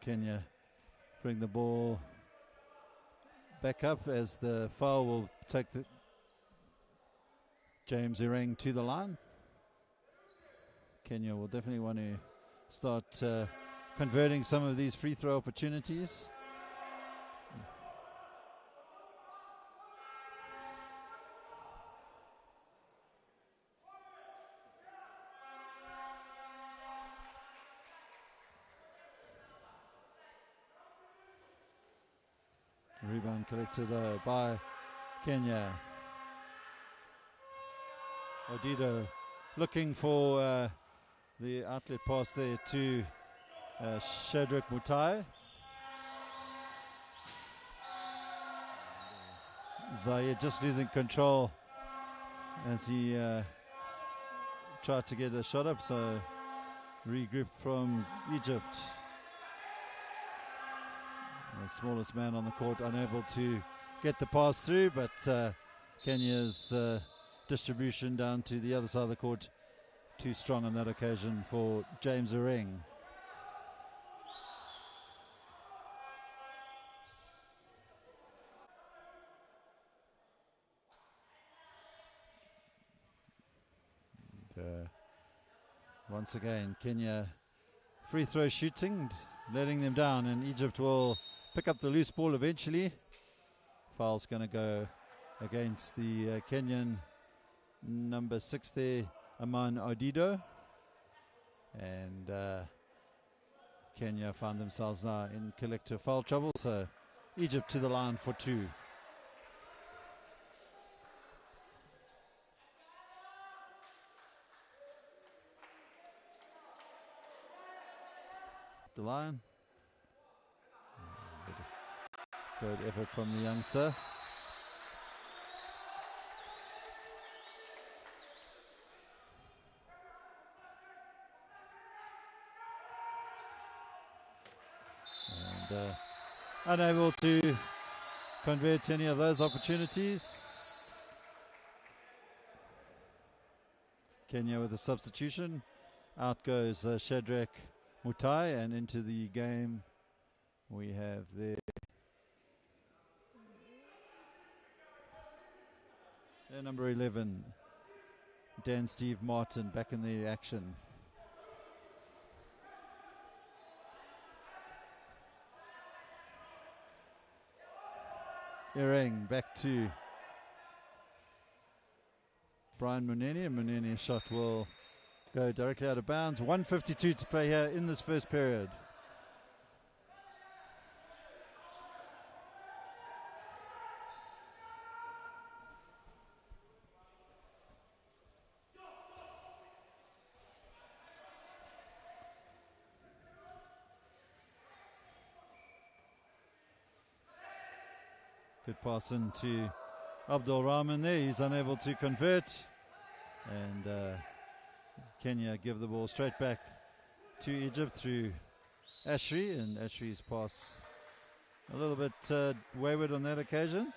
Kenya bring the ball back up as the foul will take James Ireng to the line. Kenya will definitely want to start converting some of these free throw opportunities. Rebound collected by Kenya. Odido looking for the outlet pass there to Shadrach Mutai. Zaire just losing control as he tried to get a shot up, so regroup from Egypt. The smallest man on the court unable to get the pass through, but Kenya's distribution down to the other side of the court too strong on that occasion for James Ireng. Once again, Kenya free throw shooting, letting them down, and Egypt will pick up the loose ball eventually. Foul's going to go against the Kenyan number 6 there, Aman Odido. And Kenya found themselves now in collective foul trouble, so Egypt to the line for 2. The line. Good effort from the youngster. And unable to convert any of those opportunities. Kenya with a substitution. Out goes Shadrach Mutai, and into the game we have their number 11, Dan Steve Martin, back in the action. Ireng back to Brian Muneni, and Muneni's shot will go directly out of bounds. 1:52 to play here in this first period. Good pass into Abdul Rahman there. He's unable to convert. And Kenya give the ball straight back to Egypt through Ashri. And Ashri's pass a little bit wayward on that occasion.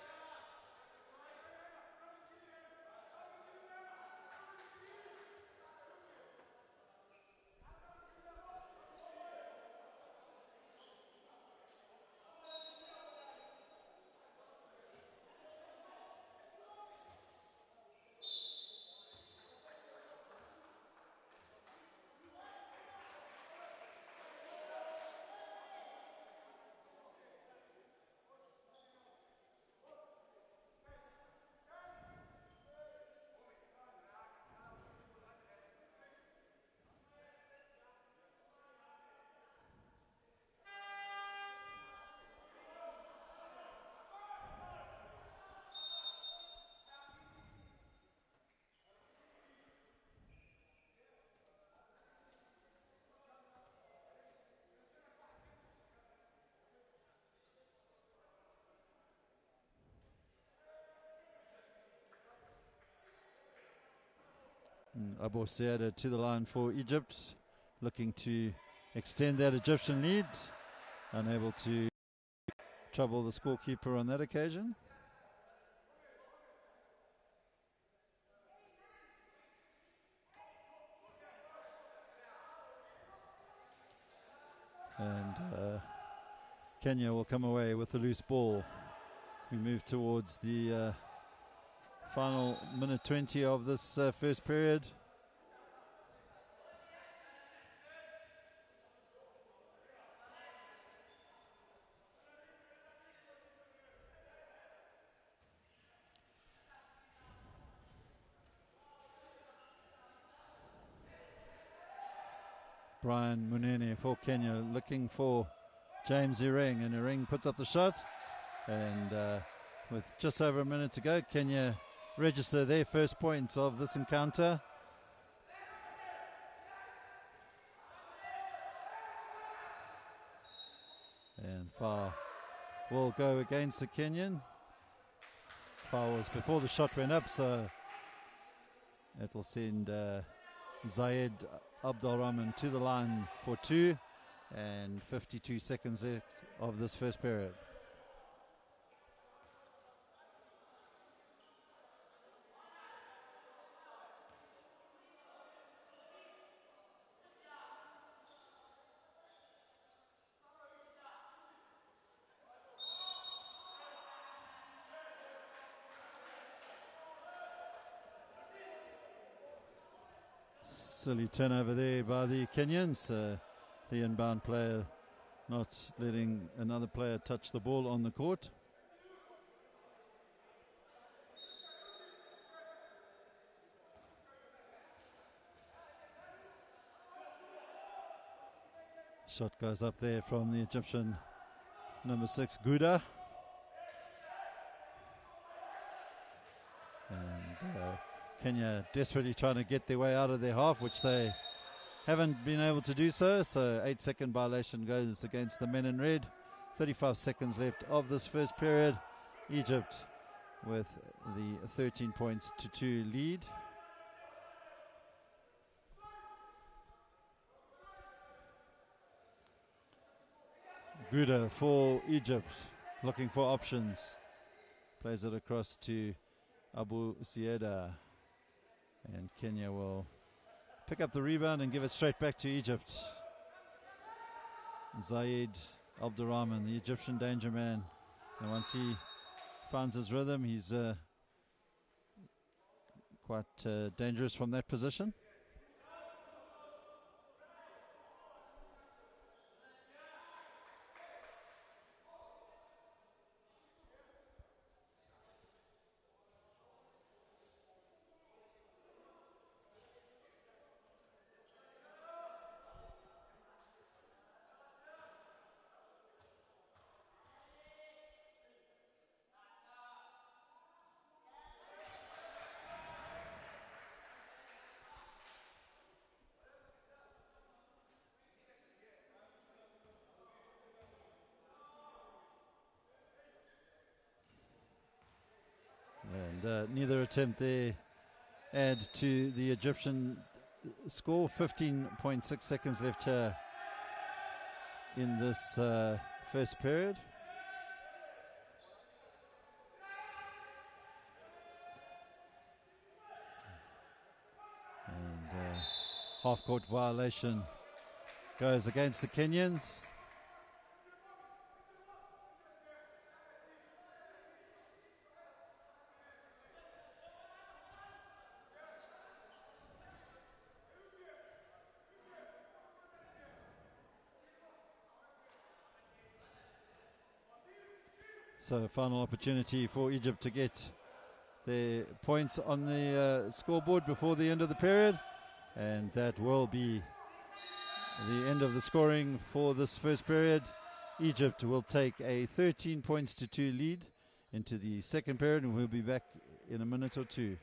Abu Saada to the line for Egypt, looking to extend that Egyptian lead. Unable to trouble the scorekeeper on that occasion. And Kenya will come away with the loose ball. We move towards the final minute 20 of this first period. Brian Munene for Kenya, looking for James Ireng, and Ireng puts up the shot, and with just over a minute to go, Kenya register their first points of this encounter. And foul will go against the Kenyan. Foul was before the shot went up, so it will send Zayed Abdulrahman to the line for 2, and 52 seconds left of this first period. Silly turnover there by the Kenyans. The inbound player not letting another player touch the ball on the court. Shot goes up there from the Egyptian number 6, Gouda. And Kenya desperately trying to get their way out of their half, which they haven't been able to do so. So 8-second violation goes against the men in red. 35 seconds left of this first period. Egypt with the 13 points to 2 lead. Gouda for Egypt, looking for options. Plays it across to Abu Sieda. And Kenya will pick up the rebound and give it straight back to Egypt. Zayed Abdulrahman, the Egyptian danger man. And once he finds his rhythm, he's quite dangerous from that position. And neither attempt there add to the Egyptian score. 15.6 seconds left here in this first period. And half-court violation goes against the Kenyans. So final opportunity for Egypt to get their points on the scoreboard before the end of the period. And that will be the end of the scoring for this first period. Egypt will take a 13 points to 2 lead into the second period, and we'll be back in a minute or two.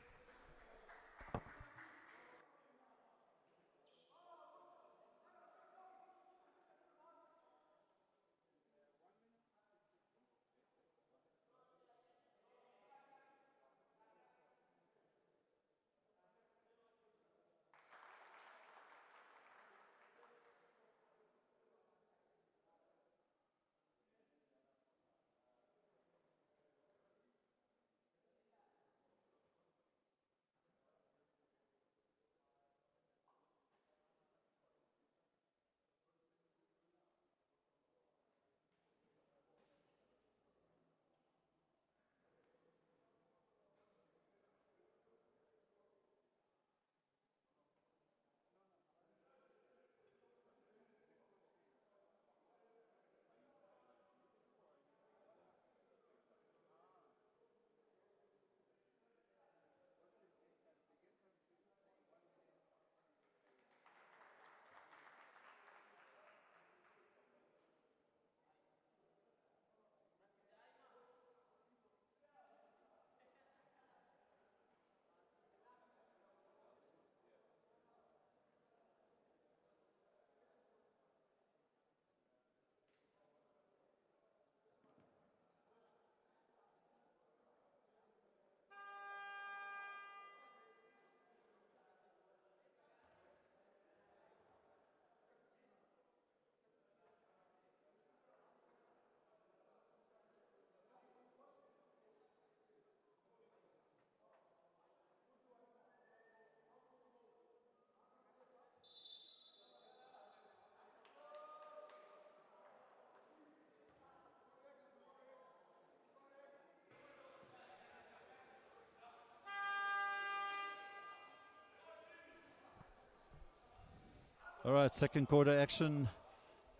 All right, second quarter action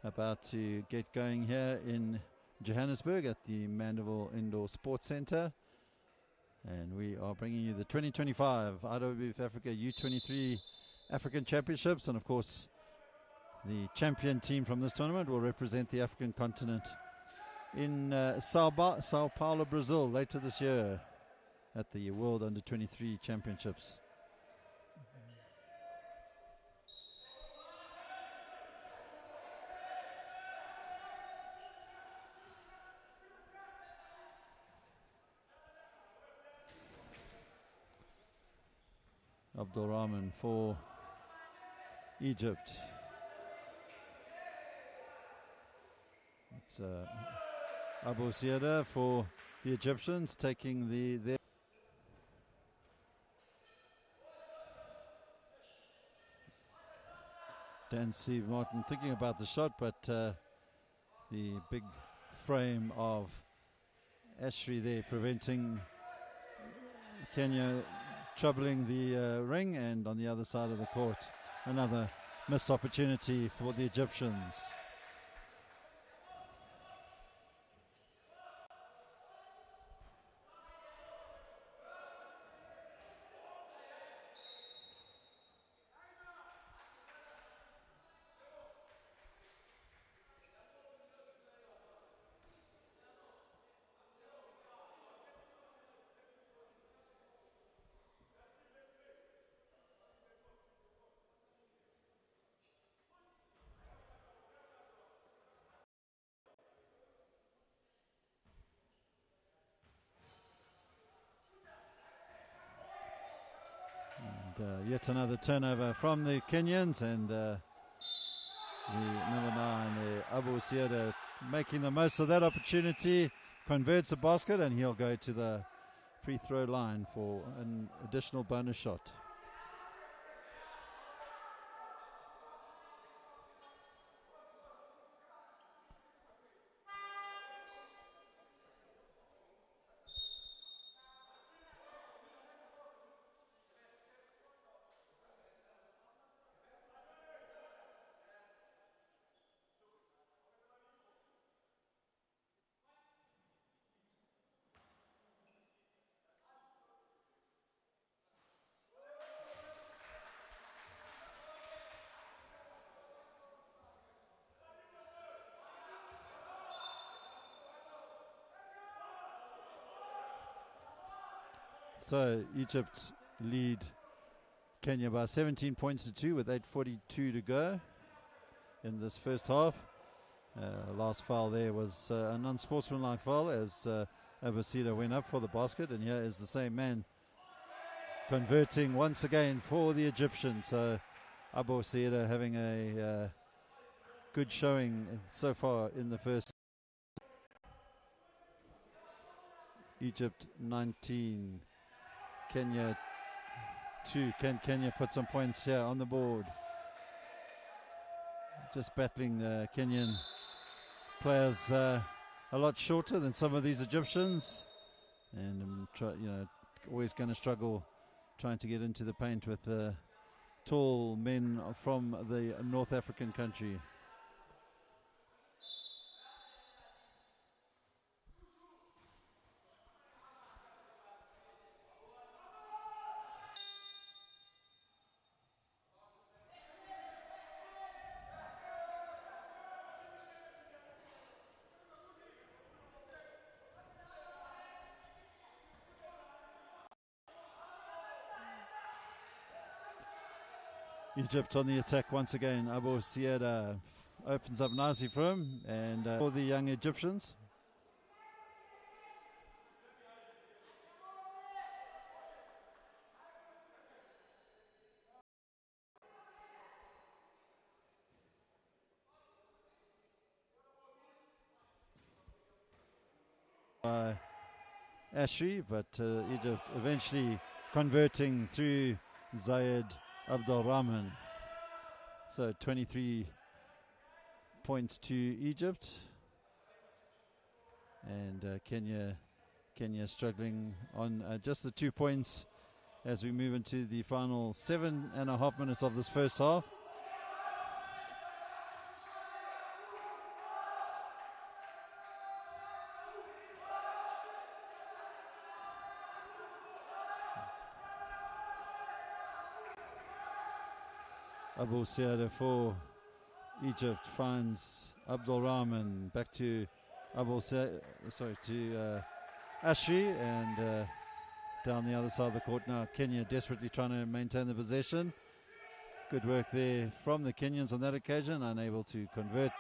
about to get going here in Johannesburg at the Mandeville Indoor Sports Centre. And we are bringing you the 2025 IWF Africa U23 African Championships. And of course, the champion team from this tournament will represent the African continent in Sao Paulo, Brazil later this year at the World Under-23 Championships. Abdul Rahman for Egypt. It's Abu Siada for the Egyptians taking their Dan Steve Martin thinking about the shot, but the big frame of Ashri there preventing Kenya troubling the ring, and on the other side of the court another missed opportunity for the Egyptians. Yet another turnover from the Kenyans, and the number 9, Abu Siada, making the most of that opportunity, converts the basket, and he'll go to the free throw line for an additional bonus shot. So Egypt lead Kenya by 17 points to 2 with 8:42 to go in this first half. Last foul there was an unsportsmanlike foul as Abasida went up for the basket, and here is the same man converting once again for the Egyptians. So Abu Siada having a good showing so far in the first. Egypt 19, Kenya 2. Can Kenya put some points here on the board? Just battling the Kenyan players a lot shorter than some of these Egyptians, and always going to struggle trying to get into the paint with tall men from the North African country. Egypt on the attack once again. Abu Siada opens up nicely for him, and for the young Egyptians. By Ashri, but Egypt eventually converting through Zayed Abdul Rahman. So 23 points to Egypt, and Kenya struggling on just the 2 points as we move into the final 7.5 minutes of this first half. Abu Siada for Egypt finds Abdul Rahman back to Ashri, and down the other side of the court now. Kenya desperately trying to maintain the possession. Good work there from the Kenyans on that occasion, unable to convert.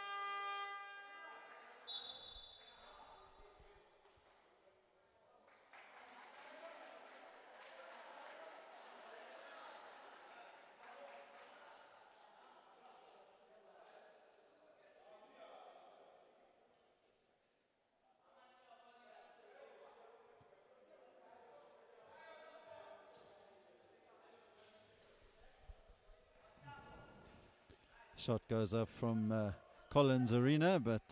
Shot goes up from Collins Arena, but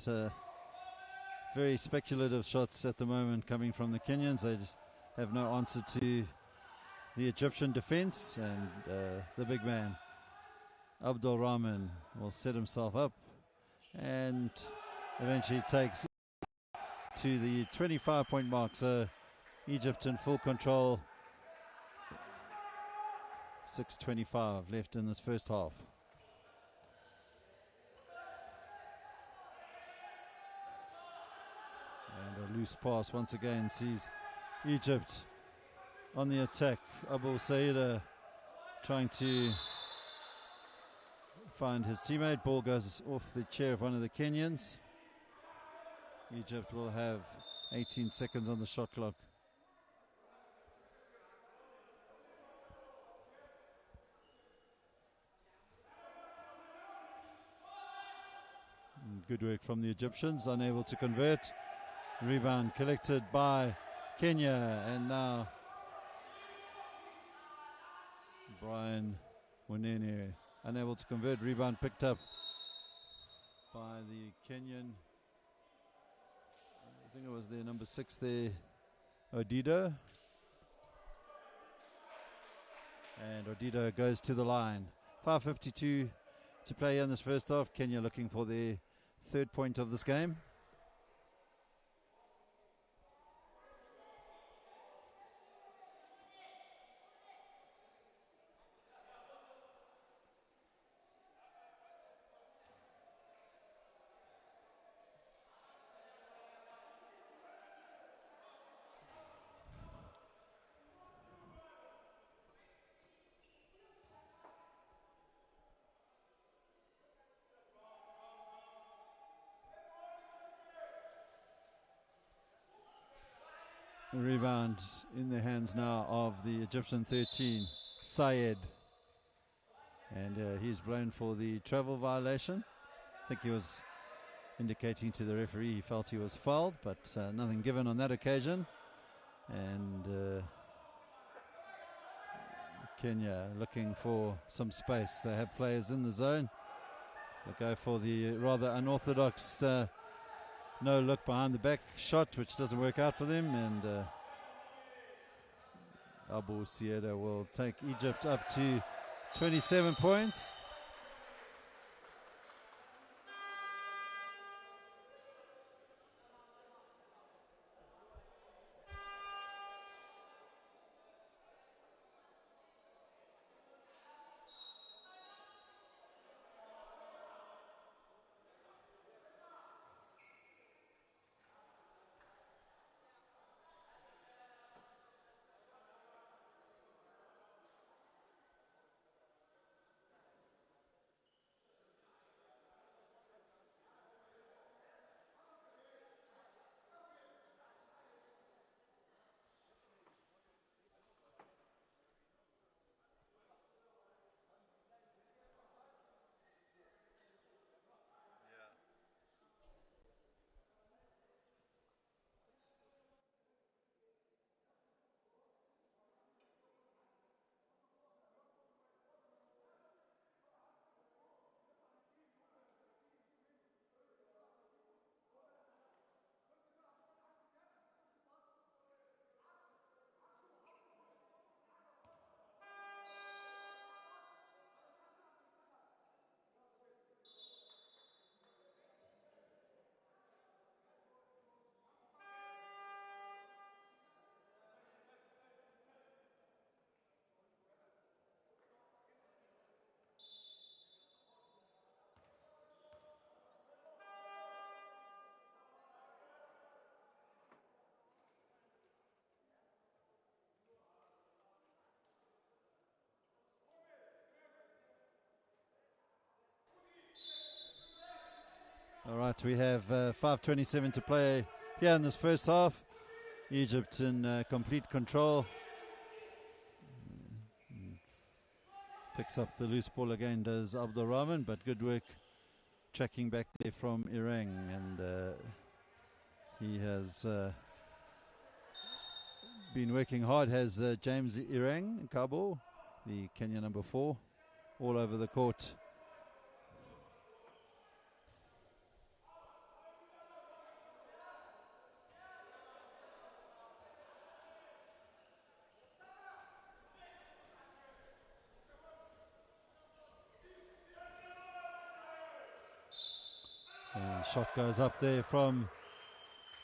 very speculative shots at the moment coming from the Kenyans. They just have no answer to the Egyptian defense, and the big man Abdul Rahman will set himself up and eventually takes to the 25-point mark. So Egypt in full control. 6:25 left in this first half. And a loose pass once again sees Egypt on the attack. Abu Saida trying to find his teammate. Ball goes off the chair of one of the Kenyans. Egypt will have 18 seconds on the shot clock. And good work from the Egyptians, unable to convert. Rebound collected by Kenya, and now Brian Munene unable to convert. Rebound picked up by the Kenyan. I think it was their number 6 there, Odido. And Odido goes to the line. 5:52 to play in this first half. Kenya looking for their third point of this game. Rebound in the hands now of the Egyptian 13, Syed. And he's blown for the travel violation. I think he was indicating to the referee he felt he was fouled, but nothing given on that occasion. And Kenya looking for some space. They have players in the zone. They go for the rather unorthodox no look behind the back shot, which doesn't work out for them, and Abu Sieda will take Egypt up to 27 points. All right, we have 5:27 to play here in this first half. Egypt in complete control. Picks up the loose ball again, does Abdul Rahman, but good work tracking back there from Irang, and he has been working hard, has James Irang in Kabul, the Kenya number 4, all over the court. Shot goes up there from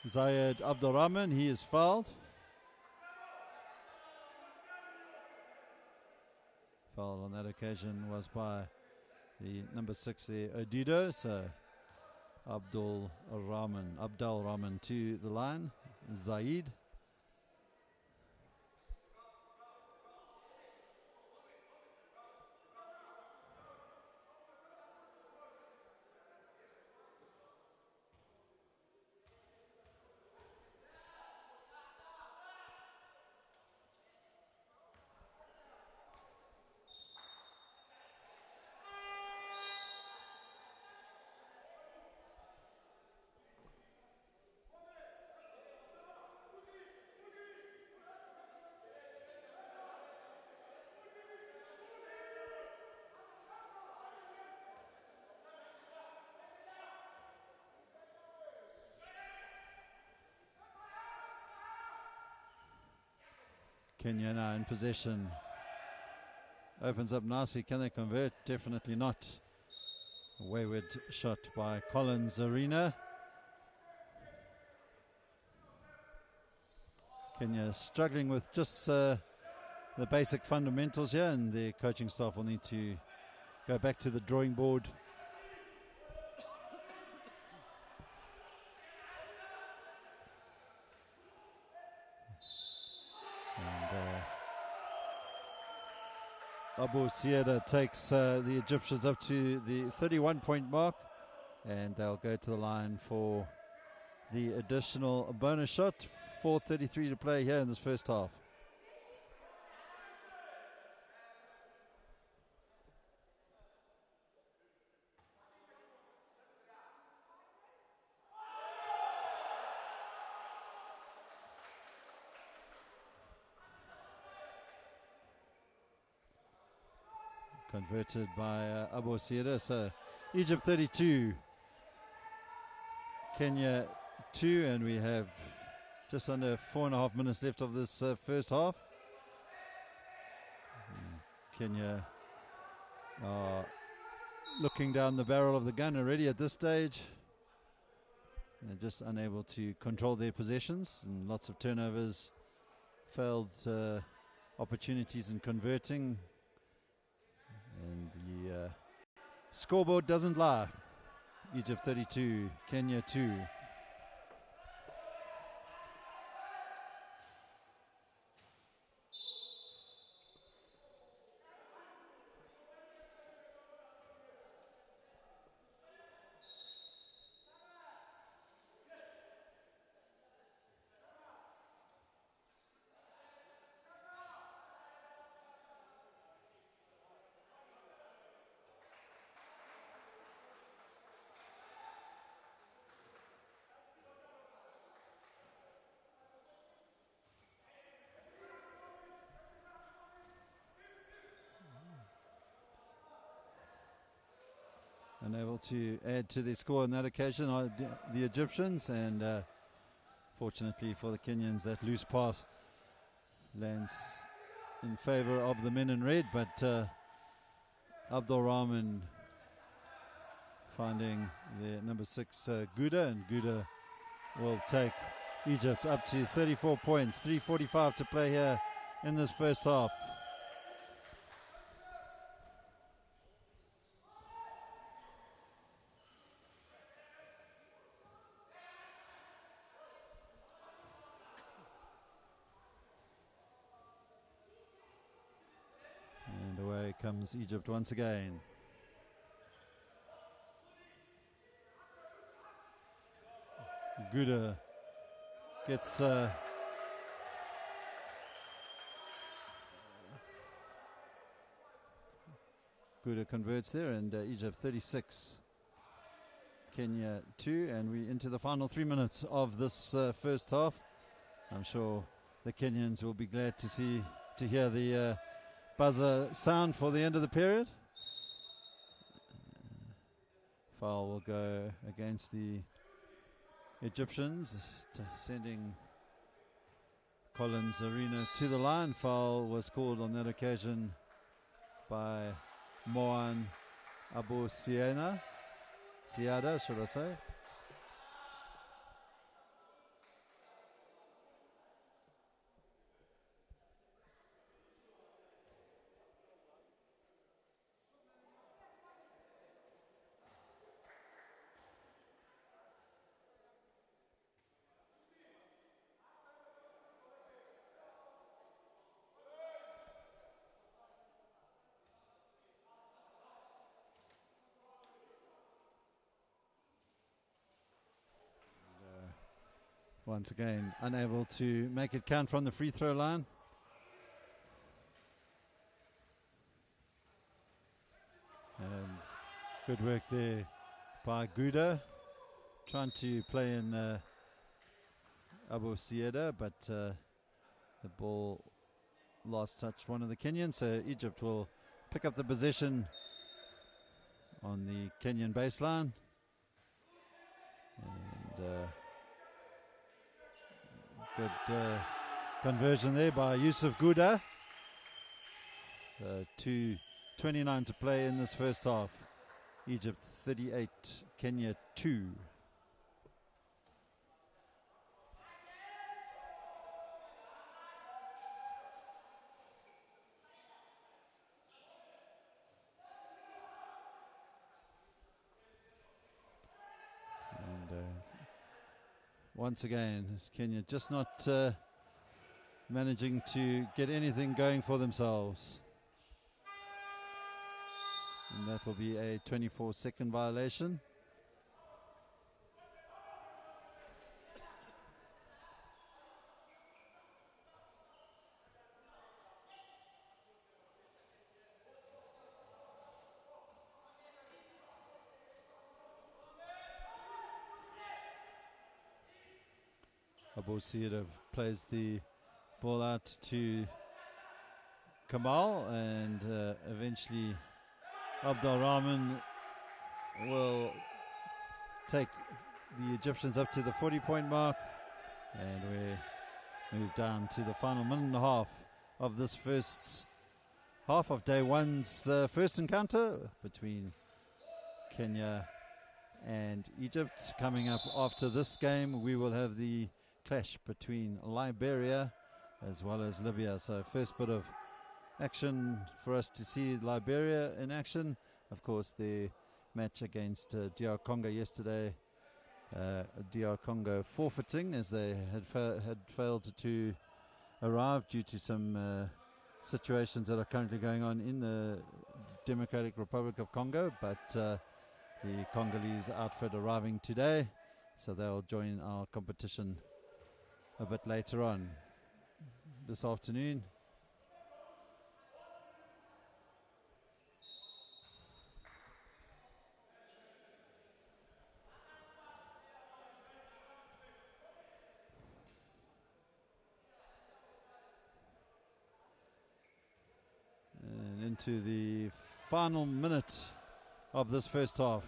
Zayed Abdurrahman. He is fouled. Foul on that occasion was by the number 6 there, Odido. So Abdul Rahman to the line. Zayed. Kenya now in possession. Opens up nicely. Can they convert? Definitely not. A wayward shot by Collins Arena. Kenya struggling with just the basic fundamentals here, and the coaching staff will need to go back to the drawing board. Abu Sieda takes the Egyptians up to the 31-point mark, and they'll go to the line for the additional bonus shot. 4:33 to play here in this first half. Converted by Abu Sieda. So Egypt 32, Kenya 2, and we have just under 4.5 minutes left of this first half. Kenya are looking down the barrel of the gun already at this stage. They're just unable to control their possessions, and lots of turnovers, failed opportunities in converting. And the scoreboard doesn't lie. Egypt 32, Kenya 2. Unable to add to their score on that occasion are the Egyptians, and fortunately for the Kenyans, that loose pass lands in favor of the men in red, but Abdul Rahman finding the number 6 Gouda, and Gouda will take Egypt up to 34 points. 3:45 to play here in this first half. Comes Egypt once again. Guda gets Guda converts there, and Egypt 36, Kenya 2, and we into the final 3 minutes of this first half. I'm sure the Kenyans will be glad to hear the buzzer sound for the end of the period. Foul will go against the Egyptians, sending Collins Arena to the line. Foul was called on that occasion by Moan Abu Siada, should I say. Once again, unable to make it count from the free throw line. And good work there by Guda, trying to play in Abu Sieda, but the ball lost touch one of the Kenyans, so Egypt will pick up the possession on the Kenyan baseline. And good conversion there by Yusuf Guda. 2:29 to play in this first half. Egypt 38, Kenya 2. Once again, Kenya just not managing to get anything going for themselves. And that will be a 24-second violation. Abu Siada plays the ball out to Kamal, and eventually Abdul Rahman will take the Egyptians up to the 40-point mark, and we move down to the final minute and a half of this first half of day one's first encounter between Kenya and Egypt. Coming up after this game, we will have the clash between Liberia as well as Libya. So first bit of action for us to see Liberia in action. Of course, the match against DR Congo yesterday, DR Congo forfeiting as they had failed to arrive due to some situations that are currently going on in the Democratic Republic of Congo, but the Congolese outfit arriving today, so they'll join our competition a bit later on this afternoon. And into the final minute of this first half.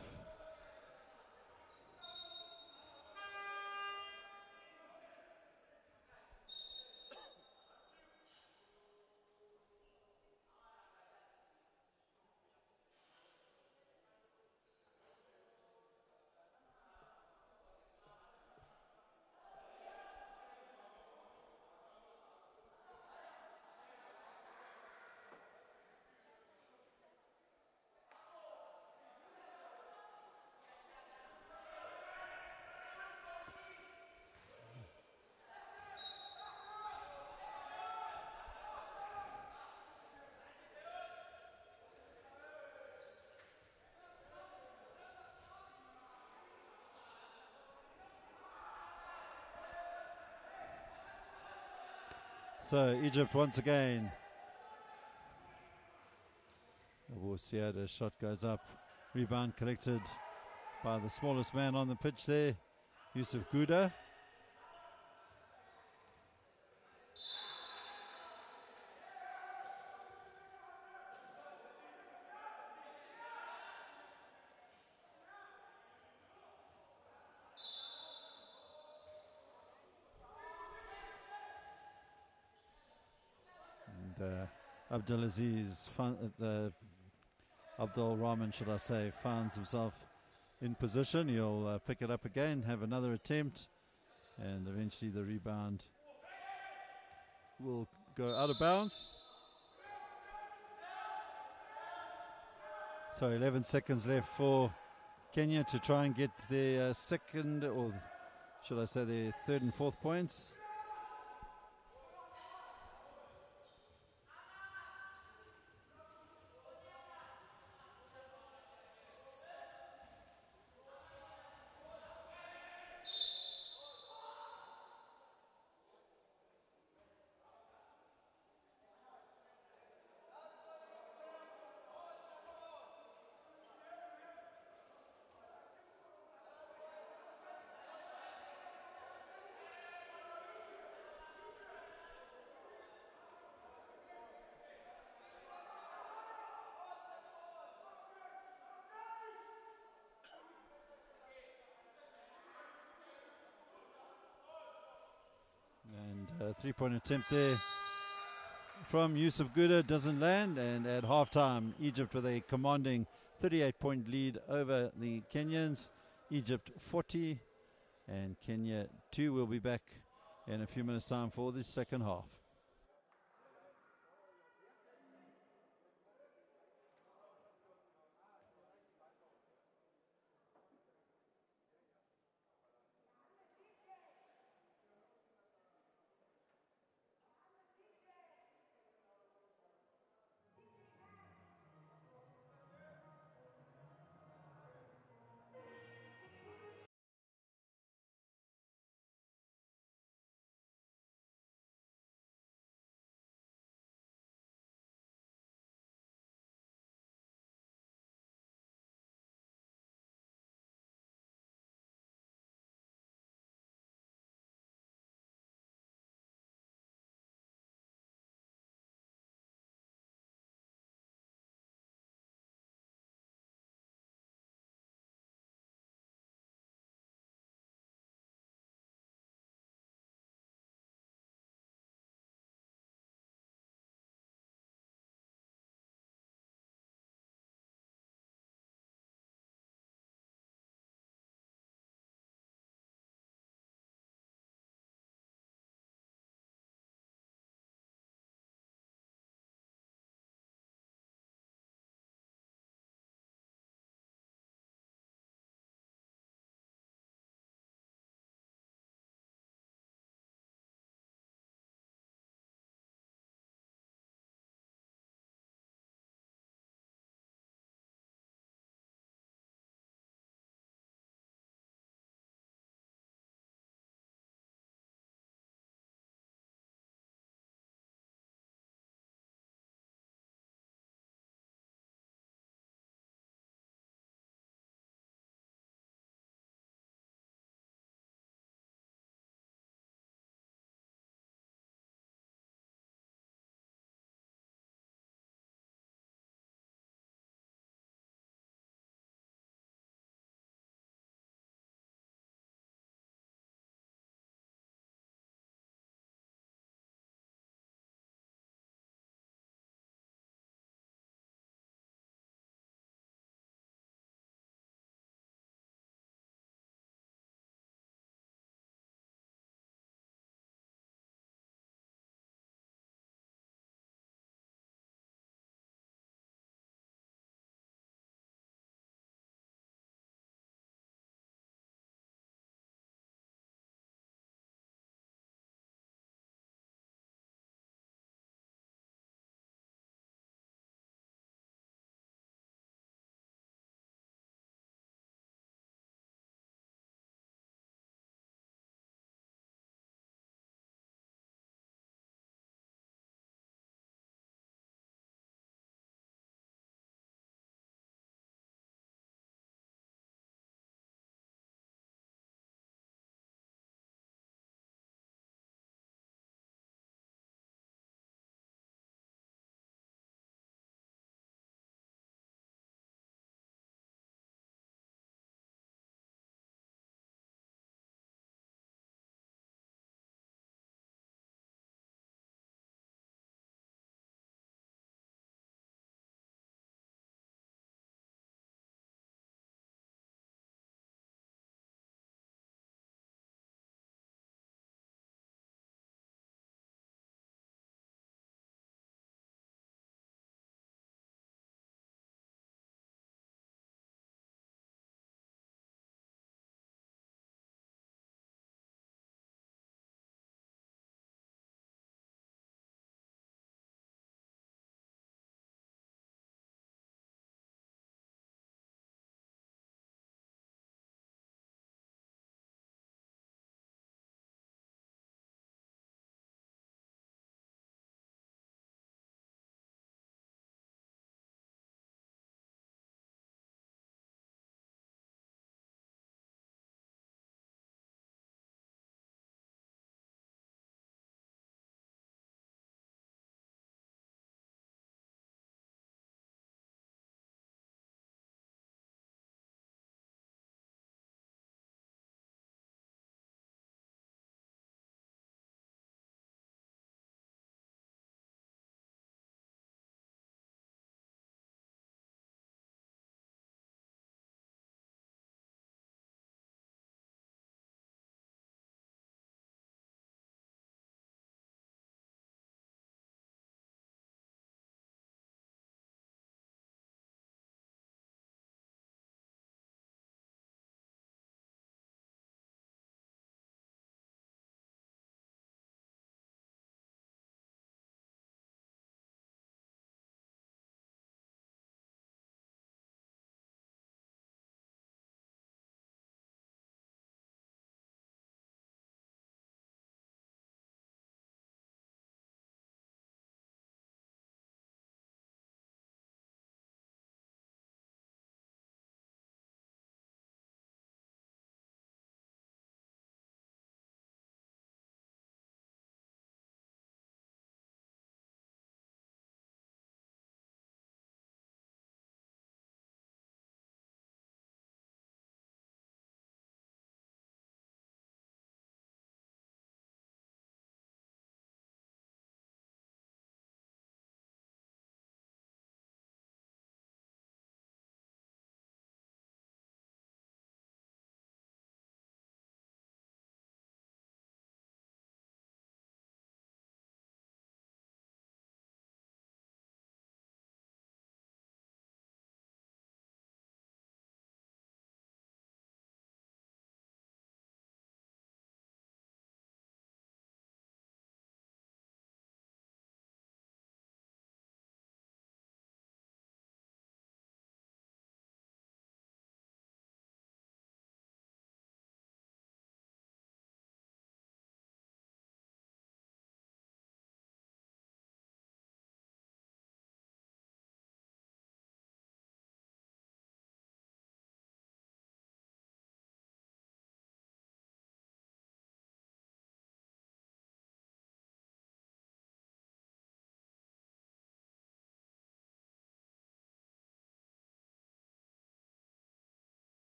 So Egypt once again. The shot goes up. Rebound collected by the smallest man on the pitch there, Yusuf Gouda. And Abdulaziz, Abdul Rahman, should I say, finds himself in position. He'll pick it up again, have another attempt, and eventually the rebound will go out of bounds. So 11 seconds left for Kenya to try and get their second, or should I say their third and fourth points. And a three-point attempt there from Yusuf Gouda doesn't land, and at halftime Egypt with a commanding 38-point lead over the Kenyans. Egypt 40 and Kenya 2. We'll be back in a few minutes time for the second half.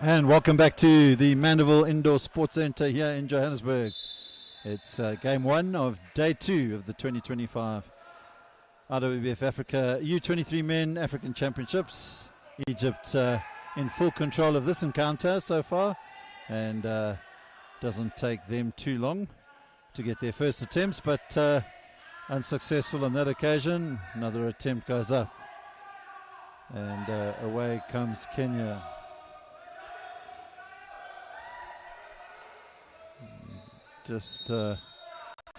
And welcome back to the Mandeville Indoor Sports Centre here in Johannesburg. It's game 1 of day 2 of the 2025 IWBF Africa U23 Men African Championships. Egypt in full control of this encounter so far, and doesn't take them too long to get their first attempts, but unsuccessful on that occasion. Another attempt goes up, and away comes Kenya. Just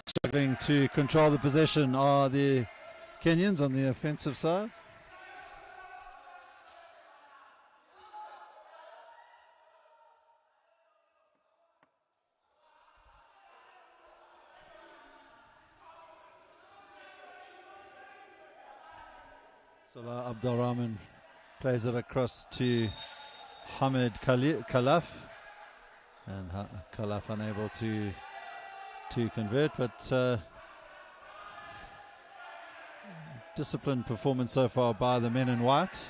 struggling to control the possession are the Kenyans on the offensive side. Salah Abdulrahman plays it across to Hamid Khalaf, and Khalaf unable to convert, but disciplined performance so far by the men in white.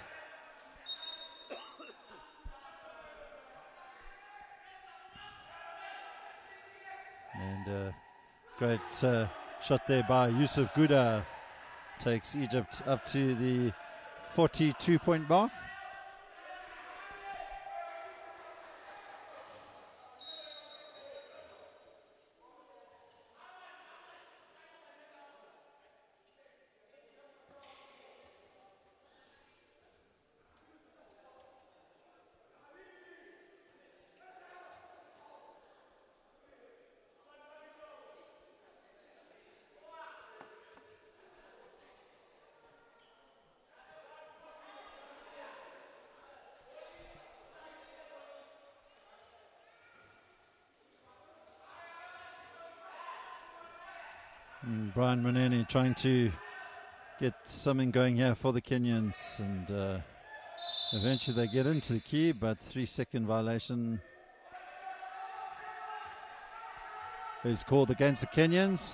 And great shot there by Yusuf Gouda, takes Egypt up to the 42-point mark. Brian Maneni trying to get something going here for the Kenyans, and eventually they get into the key, but 3-second violation is called against the Kenyans.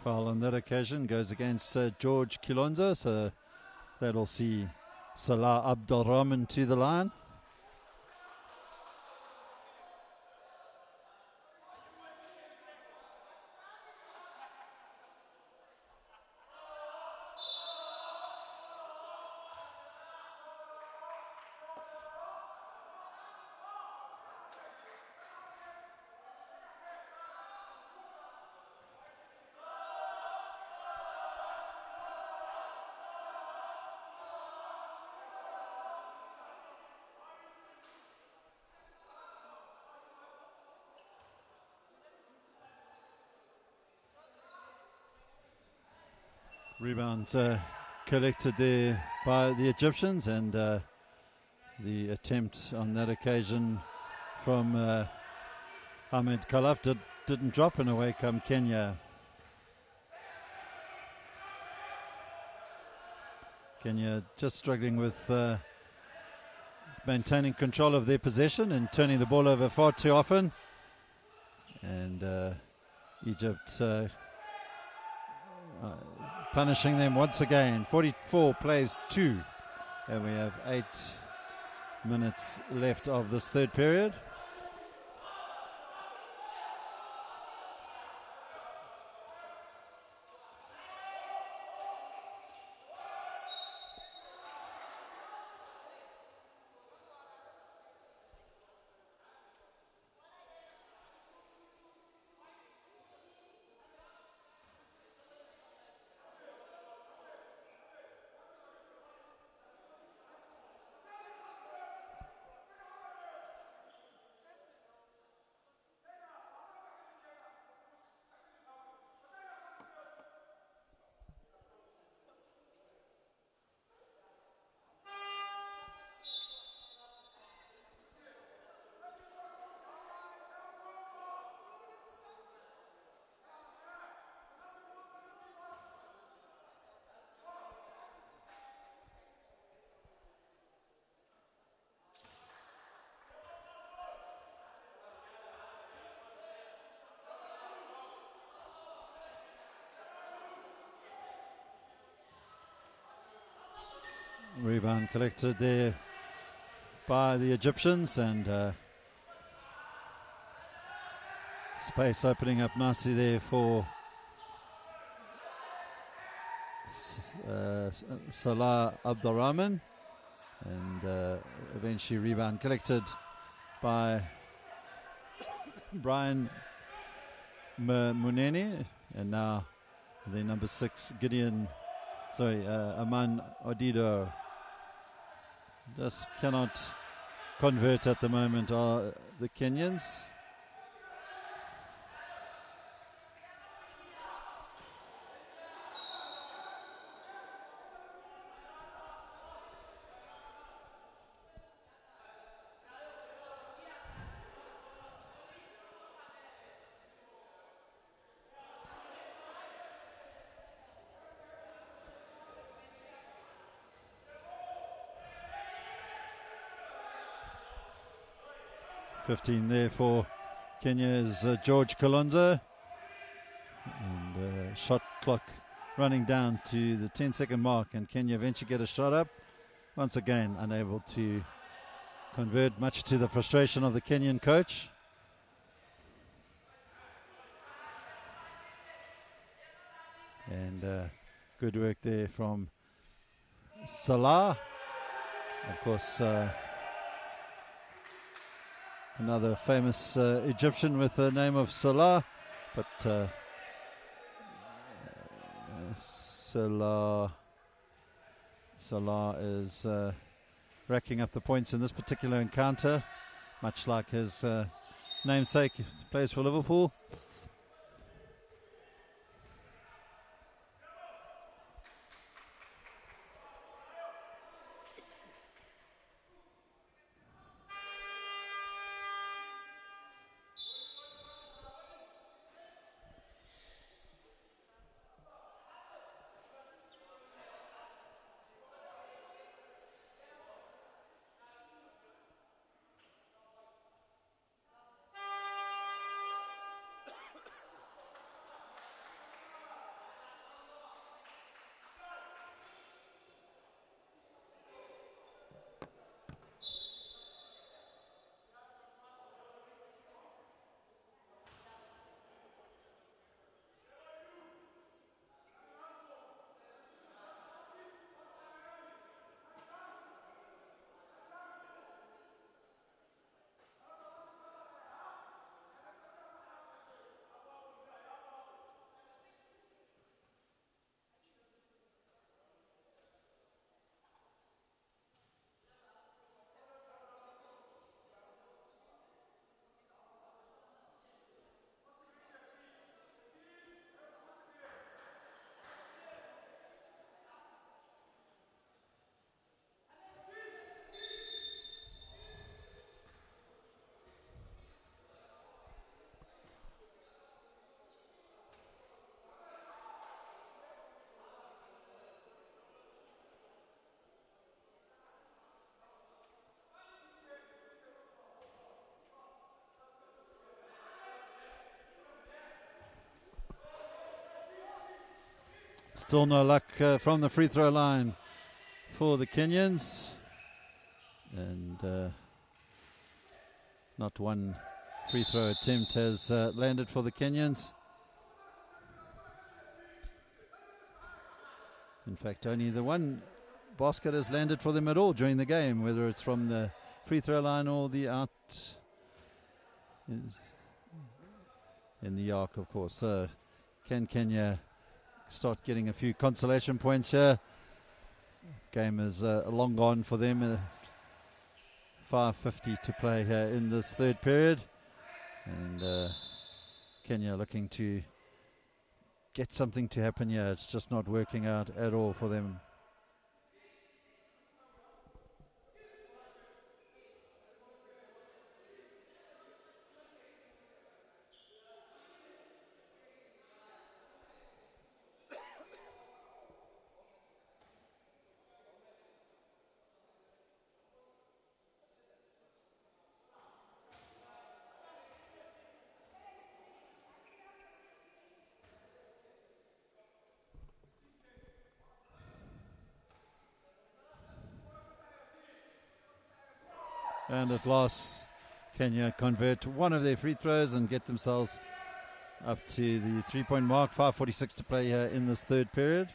Foul on that occasion goes against George Kilonzo, so that'll see Salah Abdulrahman to the line. Rebound collected there by the Egyptians, and the attempt on that occasion from Ahmed Khalaf didn't drop, and away come Kenya. Kenya just struggling with maintaining control of their possession and turning the ball over far too often, and Egypt punishing them once again. 44 plays 2, and we have 8 minutes left of this third period. Rebound collected there by the Egyptians, and space opening up nicely there for Salah Abdurrahman, and eventually rebound collected by Brian Muneni, and now the number 6 Aman Odido just cannot convert at the moment, are the Kenyans. $15 there for Kenya's George Kalonzo, and shot clock running down to the 10-second mark, and Kenya eventually get a shot up. Once again, unable to convert, much to the frustration of the Kenyan coach. And good work there from Salah. Of course, another famous Egyptian with the name of Salah, but Salah is racking up the points in this particular encounter, much like his namesake, he plays for Liverpool. Still no luck from the free throw line for the Kenyans, and not one free throw attempt has landed for the Kenyans. In fact, only the one basket has landed for them at all during the game, whether it's from the free throw line or the out in the arc, of course. So can Kenya start getting a few consolation points here? Game is long gone for them. 5:50 to play here in this third period, and Kenya looking to get something to happen here. It's just not working out at all for them. And at last, Kenya convert one of their free throws and get themselves up to the 3-point mark. 5:46 to play here in this third period.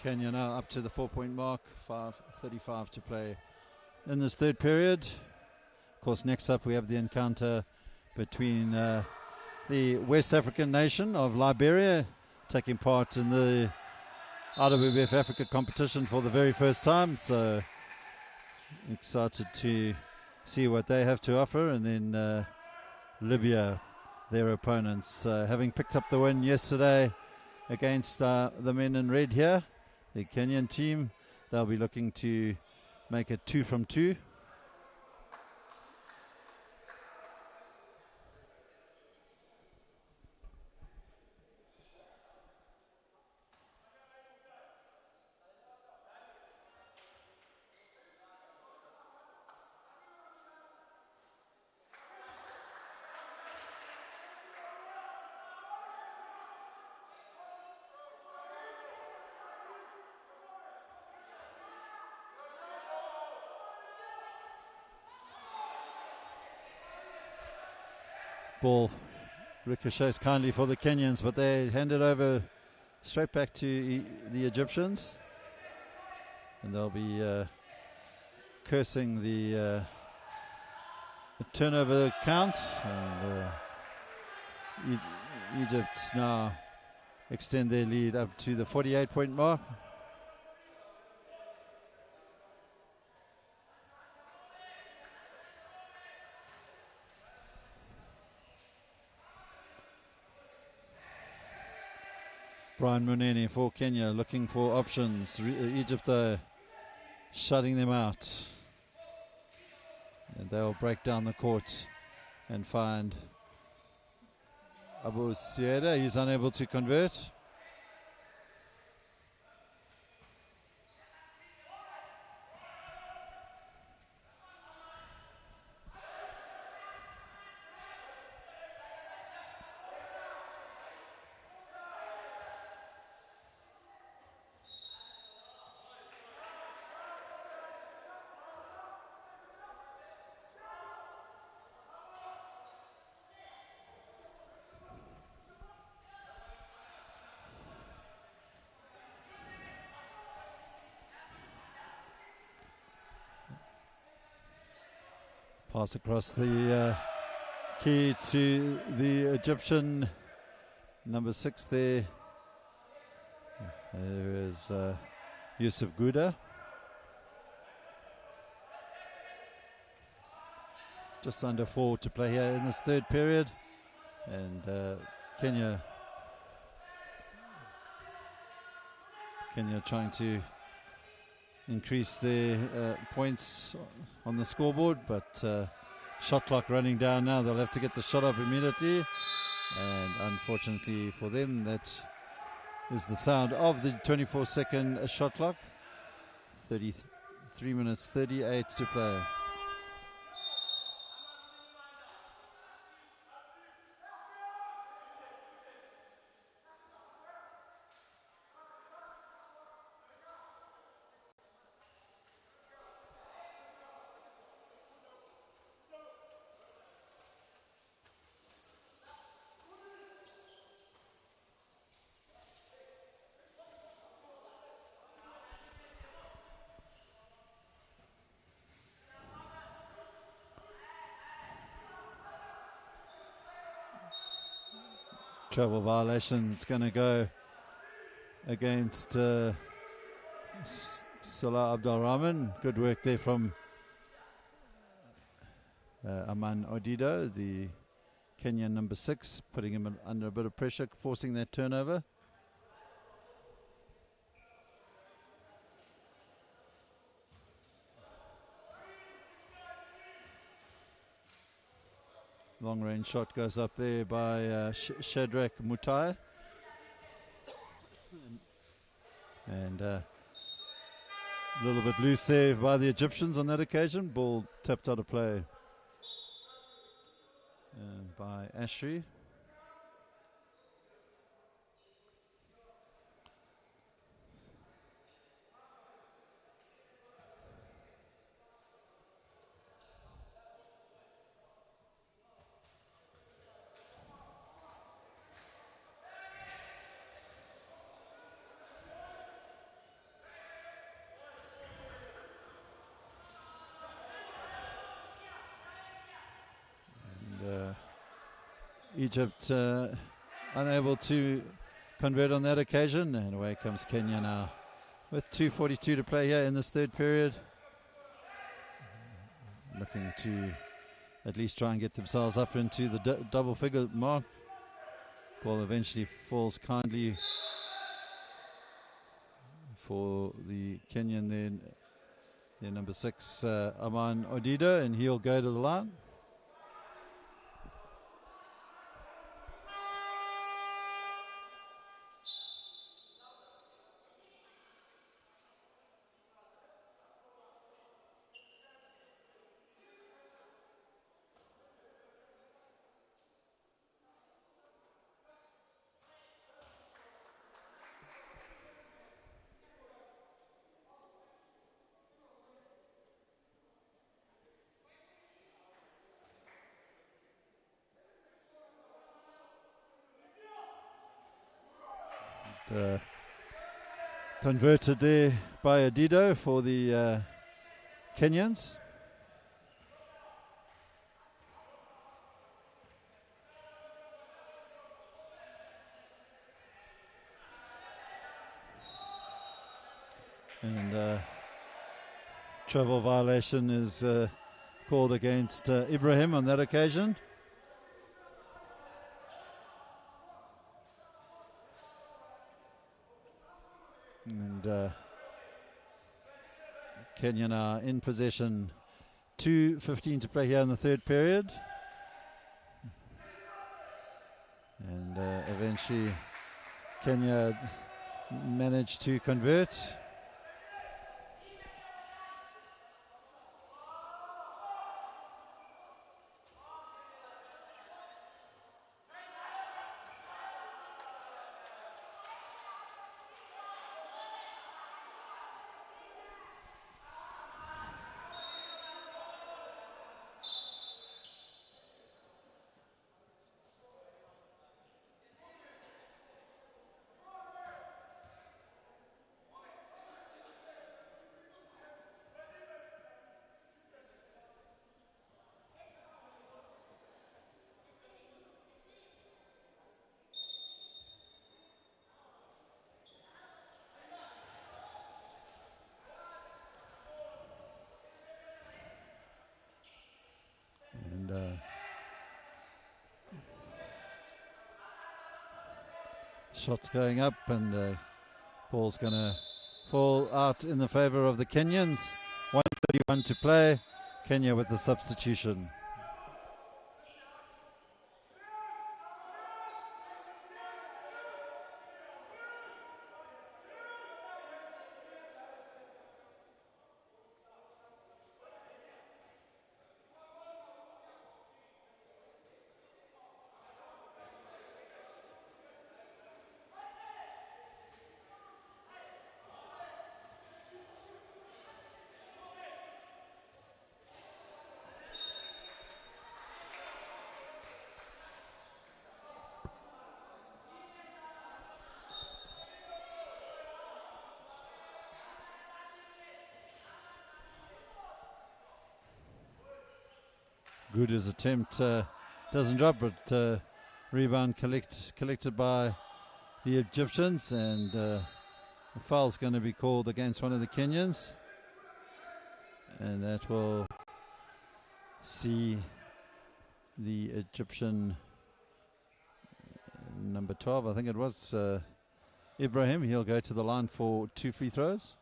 Kenya now up to the 4-point mark. 5:35 to play in this third period. Of course, next up we have the encounter between the West African nation of Liberia, taking part in the IWF Africa competition for the very first time. So excited to see what they have to offer. And then Libya, their opponents, having picked up the win yesterday against the men in red here, the Kenyan team. They'll be looking to make it 2 from 2. Ball ricochets kindly for the Kenyans, but they hand it over straight back to the Egyptians, and they'll be cursing the turnover count. And Egypt now extend their lead up to the 48-point mark. Brian Munene for Kenya looking for options. Egypt though shutting them out. And they'll break down the court and find Abu Sieda. He's unable to convert. Pass across the key to the Egyptian number 6 there. There is Yusuf Gouda. Just under 4 to play here in this third period. And Kenya trying to increase their points on the scoreboard, but shot clock running down now. They'll have to get the shot up immediately, and unfortunately for them, that is the sound of the 24-second shot clock. 33 minutes 38 to play. Travel violation. It's going to go against Salah Abdul Rahman. Good work there from Aman Odido, the Kenyan number 6, putting him under a bit of pressure, forcing that turnover. Long range shot goes up there by Shadrach Mutai. And a little bit loose there by the Egyptians on that occasion. Ball tapped out of play by Ashri. Egypt unable to convert on that occasion, and away comes Kenya now with 2:42 to play here in this third period, looking to at least try and get themselves up into the double figure mark. Ball eventually falls kindly for the Kenyan then, their number 6 Aman Odido, and he'll go to the line. Converted there by Adido for the Kenyans. And travel violation is called against Ibrahim on that occasion. And Kenya now in possession. 2:15 to play here in the third period. And eventually Kenya managed to convert. Shots going up, and ball's going to fall out in the favour of the Kenyans. 1:31 to play. Kenya with the substitution. Guda's attempt doesn't drop, but Rebound collected by the Egyptians, and a foul's going to be called against one of the Kenyans, and that will see the Egyptian number 12, I think it was Ibrahim. He'll go to the line for 2 free throws.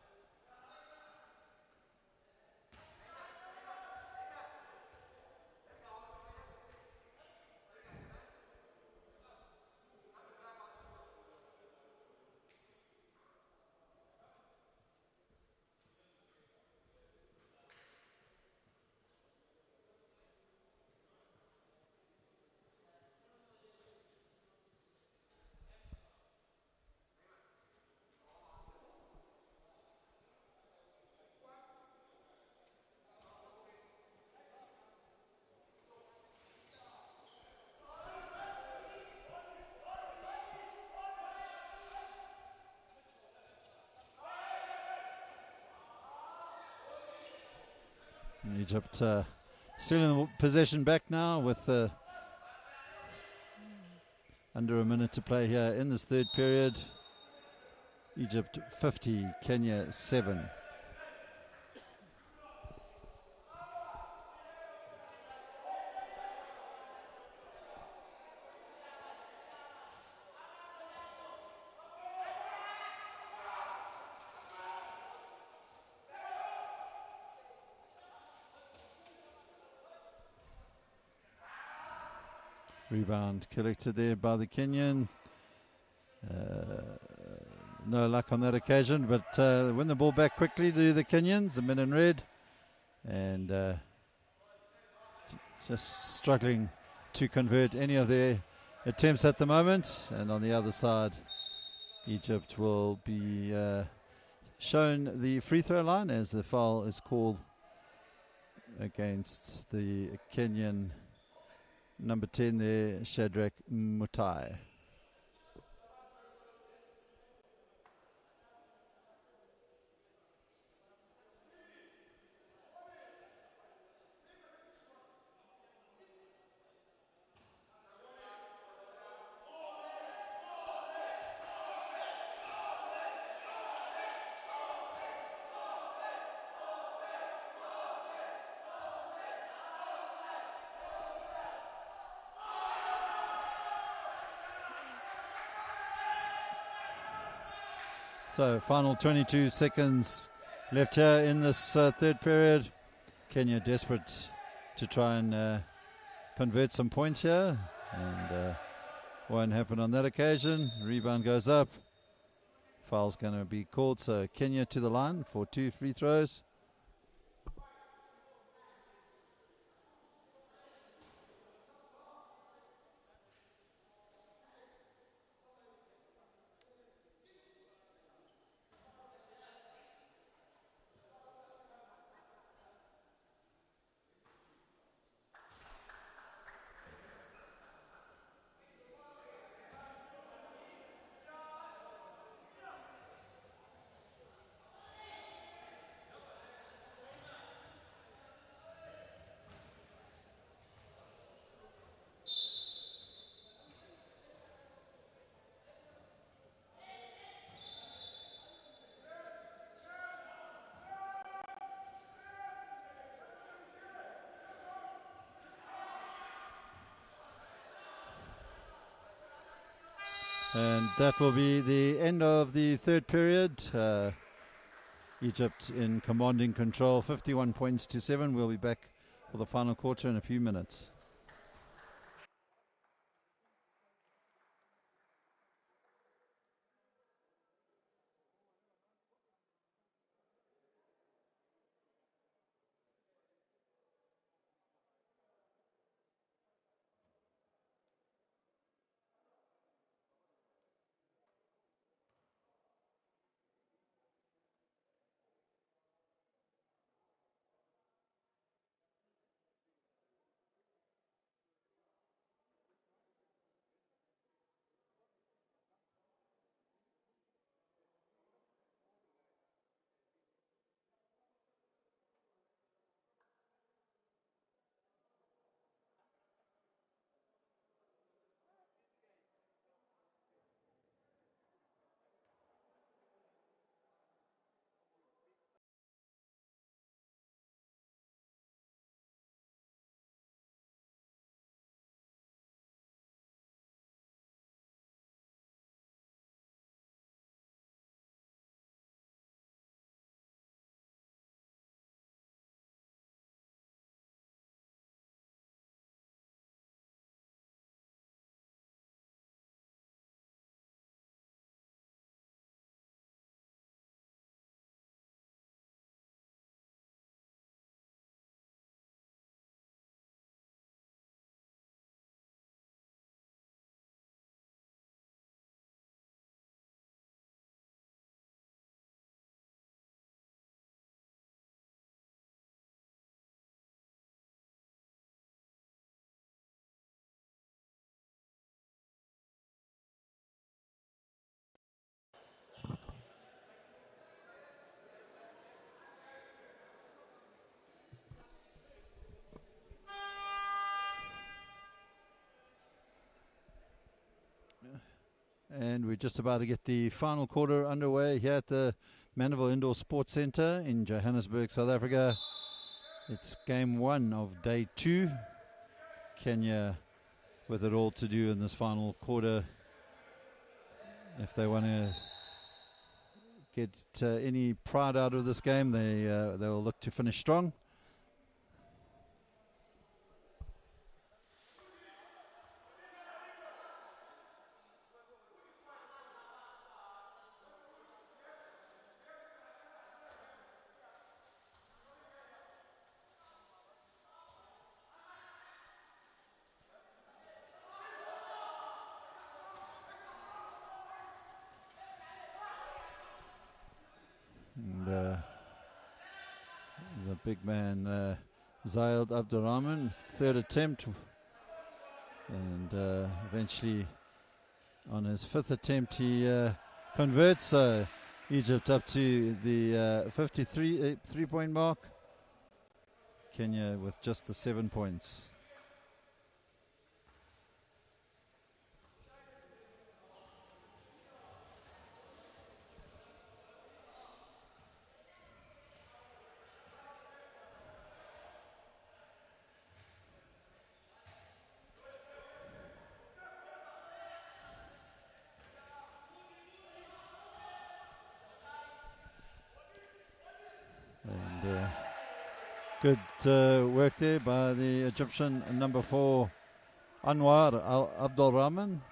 Egypt still in the possession back now with under a minute to play here in this third period. Egypt 50, Kenya 7. Rebound collected there by the Kenyan. No luck on that occasion, but win the ball back quickly to the Kenyans, the men in red, and just struggling to convert any of their attempts at the moment. And on the other side, Egypt will be shown the free throw line as the foul is called against the Kenyan number 10 there, Shadrach Mutai. So final 22 seconds left here in this third period. Kenya desperate to try and convert some points here, and won't happen on that occasion. Rebound goes up. Foul's going to be called, so Kenya to the line for 2 free throws. And that will be the end of the third period. Egypt in commanding control, 51 points to 7. We'll be back for the final quarter in a few minutes. And we're just about to get the final quarter underway here at the Mandeville Indoor Sports Centre in Johannesburg, South Africa. It's game 1 of day 2. Kenya with it all to do in this final quarter. If they want to get any pride out of this game, they'll look to finish strong. And the big man, Zayed Abdurrahman, third attempt, and eventually on his 5th attempt he converts Egypt up to the 53 3-point mark. Kenya with just the 7 points. And good work there by the Egyptian number 4, Anwar Abdulrahman.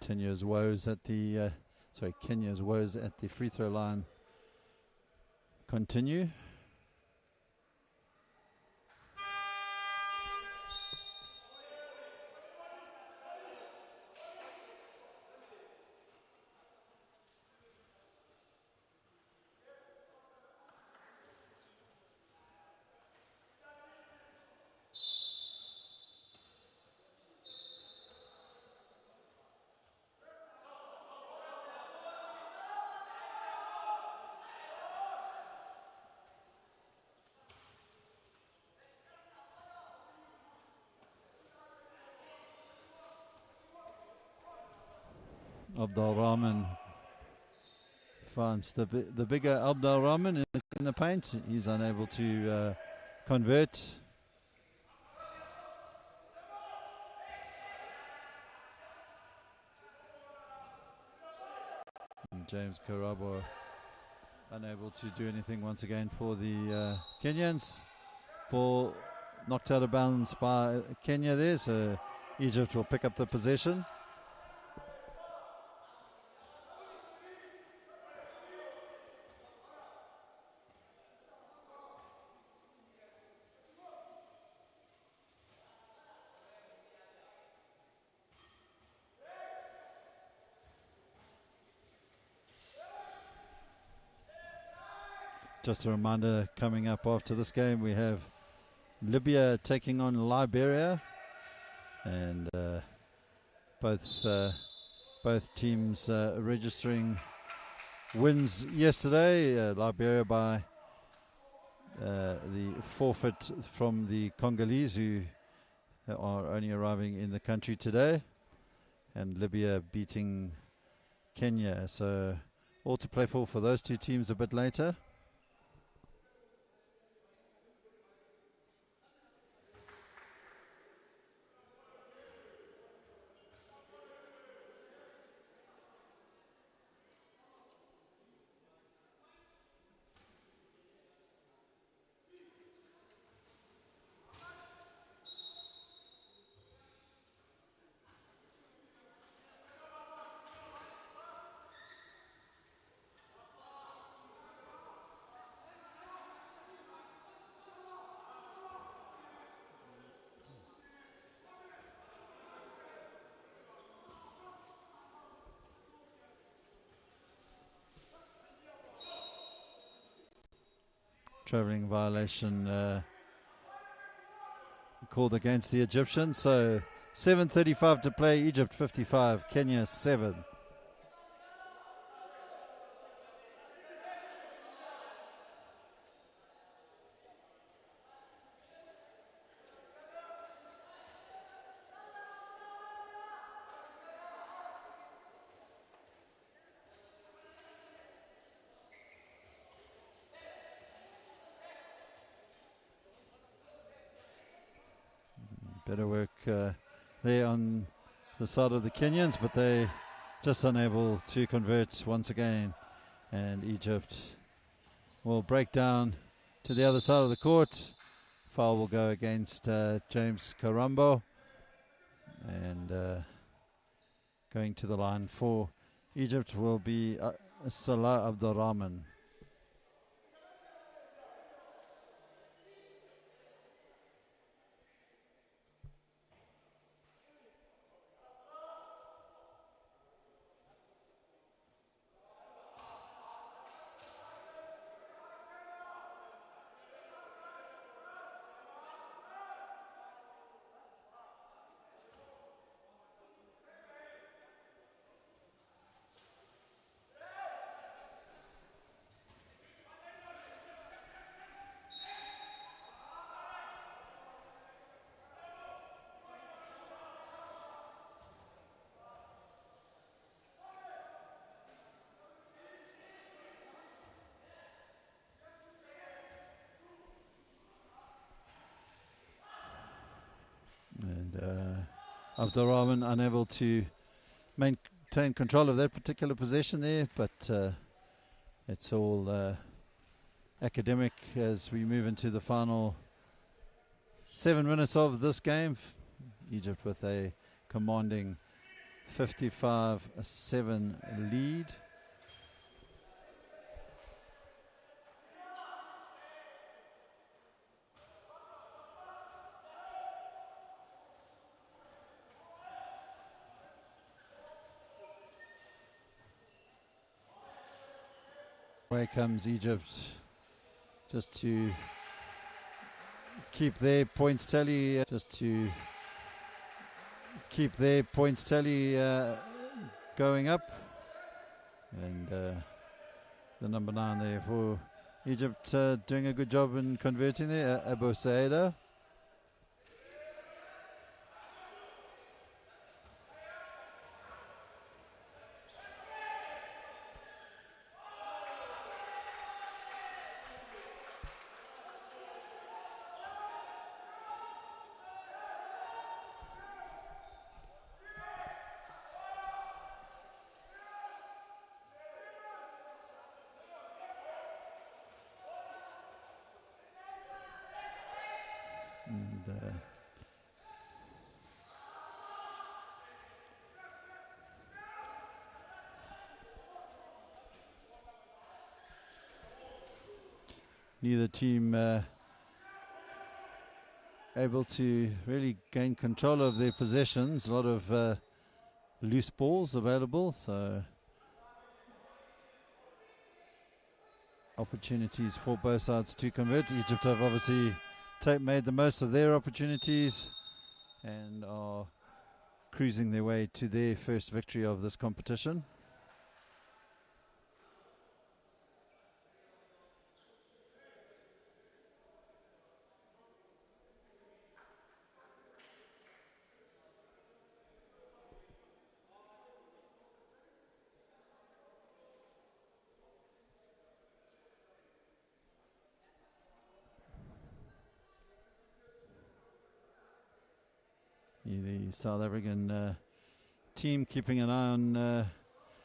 Kenya's woes at the free throw line continue. Abdul Rahman finds the bigger Abdul Rahman in the paint. He's unable to convert. And James Karabo unable to do anything once again for the Kenyans. Ball knocked out of bounds by Kenya there, so Egypt will pick up the possession. Just a reminder, coming up after this game, we have Libya taking on Liberia, and both teams registering wins yesterday. Liberia by the forfeit from the Congolese, who are only arriving in the country today, and Libya beating Kenya. So all to play for those two teams a bit later. travelling violation called against the Egyptians. So 7:35 to play. Egypt 55, Kenya 7. Better work there on the side of the Kenyans, but they just unable to convert once again. And Egypt will break down to the other side of the court. Foul will go against James Karambo. And going to the line for Egypt will be Salah Abdurrahman. And Abdurrahman unable to maintain control of that particular possession there, but it's all academic as we move into the final 7 minutes of this game. Egypt with a commanding 55-7 lead. Away comes Egypt just to keep their points tally, going up. And the number 9 there for Egypt doing a good job in converting there, Abu Saida. And neither team able to really gain control of their possessions. A lot of loose balls available, so opportunities for both sides to convert. Egypt have obviously made the most of their opportunities and are cruising their way to their first victory of this competition. The South African team keeping an eye on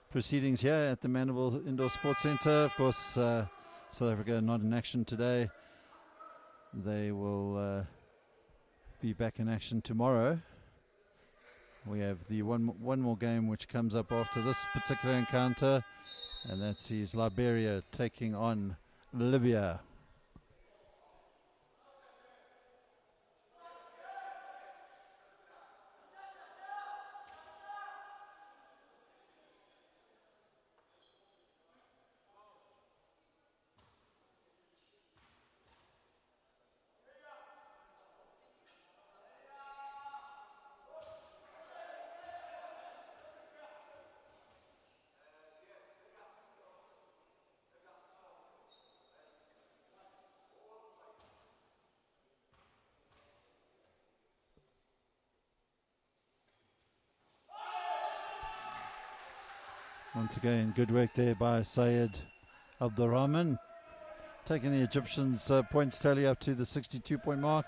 proceedings here at the Mandeville Indoor Sports Centre. Of course, South Africa not in action today. They will be back in action tomorrow. We have the one more game which comes up after this particular encounter, and that sees Liberia taking on Libya. Once again, good work there by Syed Abdurrahman, taking the Egyptians' points tally up to the 62-point mark.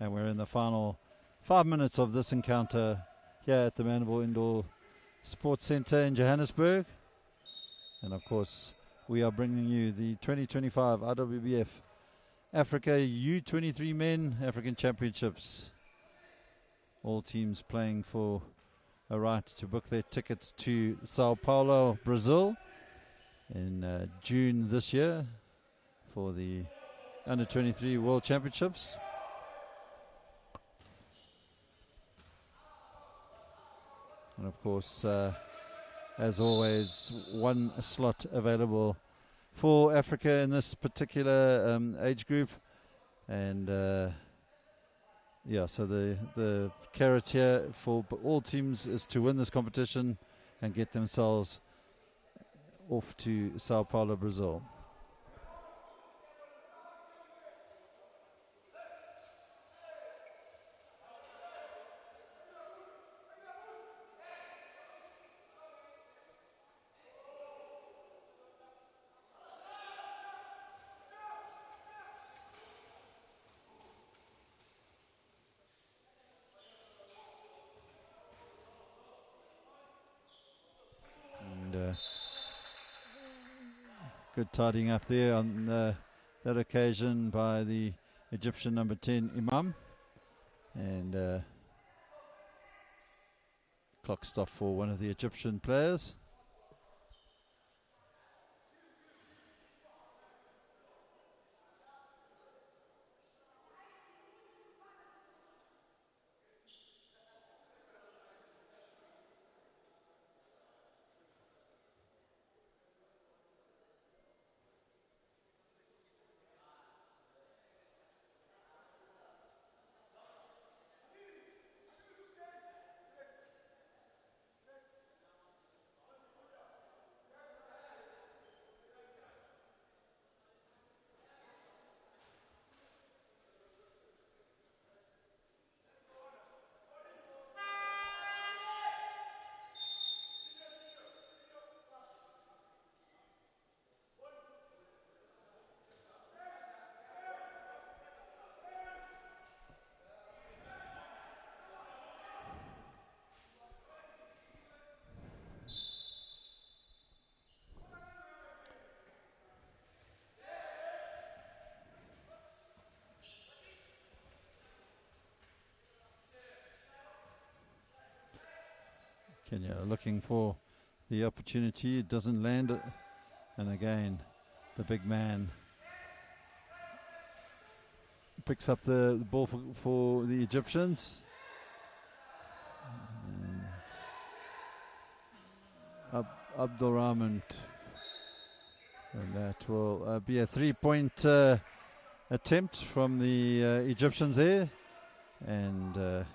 And we're in the final 5 minutes of this encounter here at the Mandeville Indoor Sports Centre in Johannesburg. And of course, we are bringing you the 2025 IWBF Africa U23 Men African Championships. All teams playing for a right to book their tickets to Sao Paulo, Brazil in June this year for the Under 23 World Championships. And of course, as always, one slot available for Africa in this particular age group. And so the carrot here for all teams is to win this competition and get themselves off to Sao Paulo, Brazil. Good tidying up there on that occasion by the Egyptian number 10 Imam. And clock stop for one of the Egyptian players. Kenya looking for the opportunity, it doesn't land it, and again the big man picks up the ball for the Egyptians. Abdurrahman, and that will be a 3-point attempt from the Egyptians there, and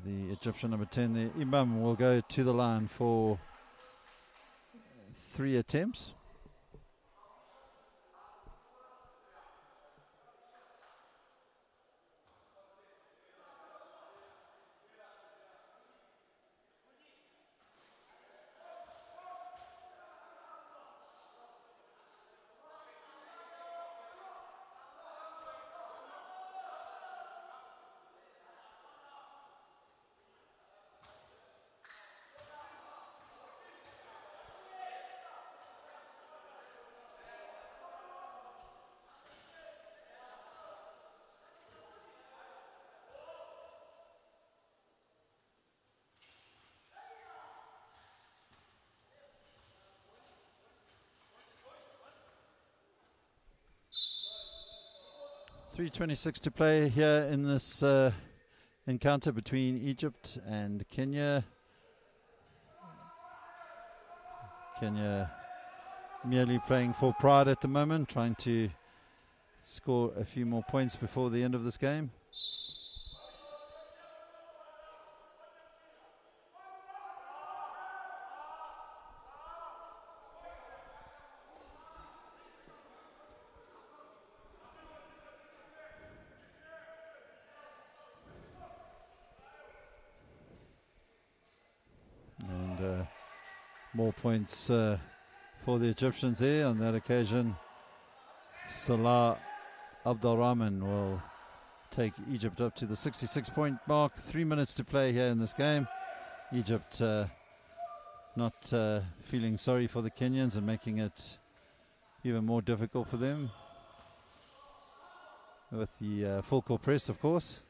the Egyptian number 10, the Imam, will go to the line for 3 attempts. .326 to play here in this encounter between Egypt and Kenya. Kenya merely playing for pride at the moment, trying to score a few more points before the end of this game. more points for the Egyptians there on that occasion. Salah Abdulrahman will take Egypt up to the 66-point mark. 3 minutes to play here in this game. Egypt not feeling sorry for the Kenyans and making it even more difficult for them with the full court press, of course.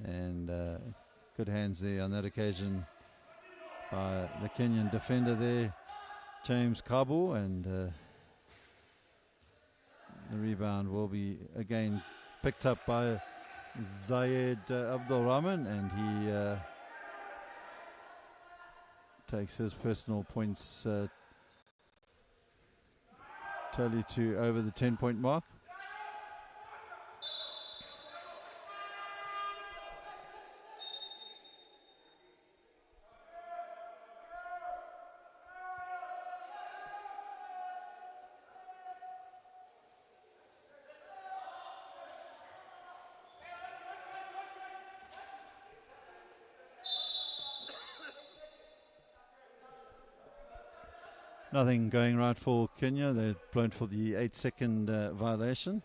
And good hands there on that occasion by the Kenyan defender there, James Kabu, and the rebound will be again picked up by Zayed Abdulrahman, and he takes his personal points tally to over the 10-point mark. Nothing going right for Kenya. They're blown for the 8-second violation.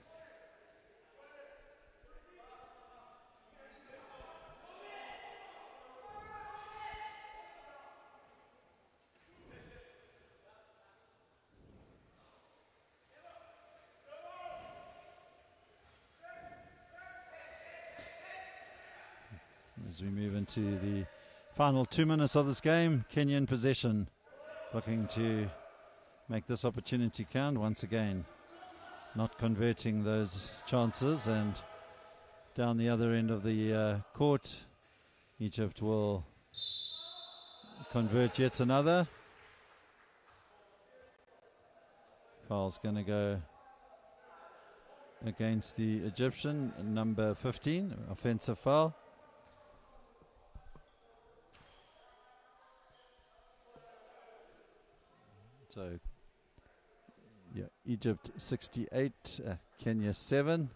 As we move into the final 2 minutes of this game, Kenyan possession, looking to make this opportunity count once again. Not converting those chances, and down the other end of the court, Egypt will convert yet another. Foul's going to go against the Egyptian, number 15, offensive foul. So, yeah, Egypt 68, Kenya 7.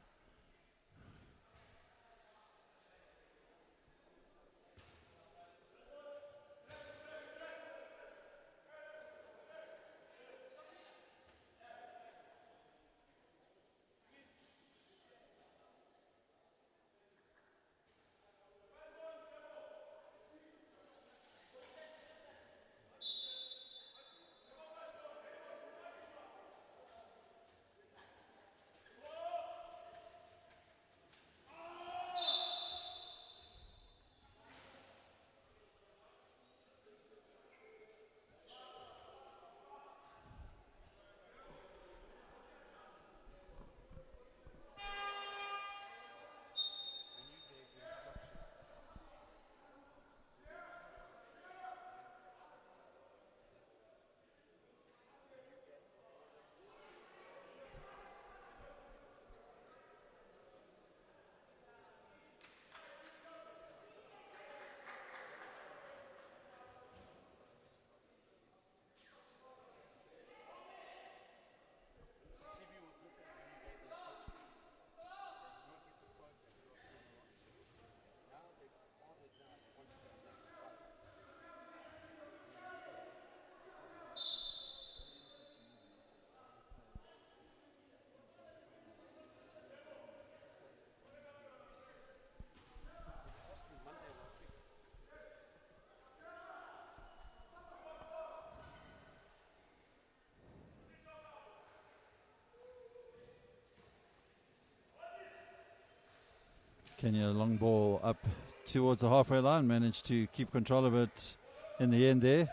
Kenya long ball up towards the halfway line, managed to keep control of it in the end there.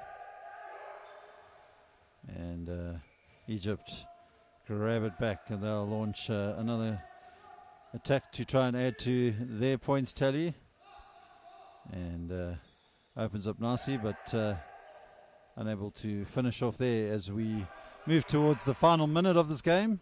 And Egypt grab it back, and they'll launch another attack to try and add to their points tally. And opens up nicely, but unable to finish off there as we move towards the final minute of this game.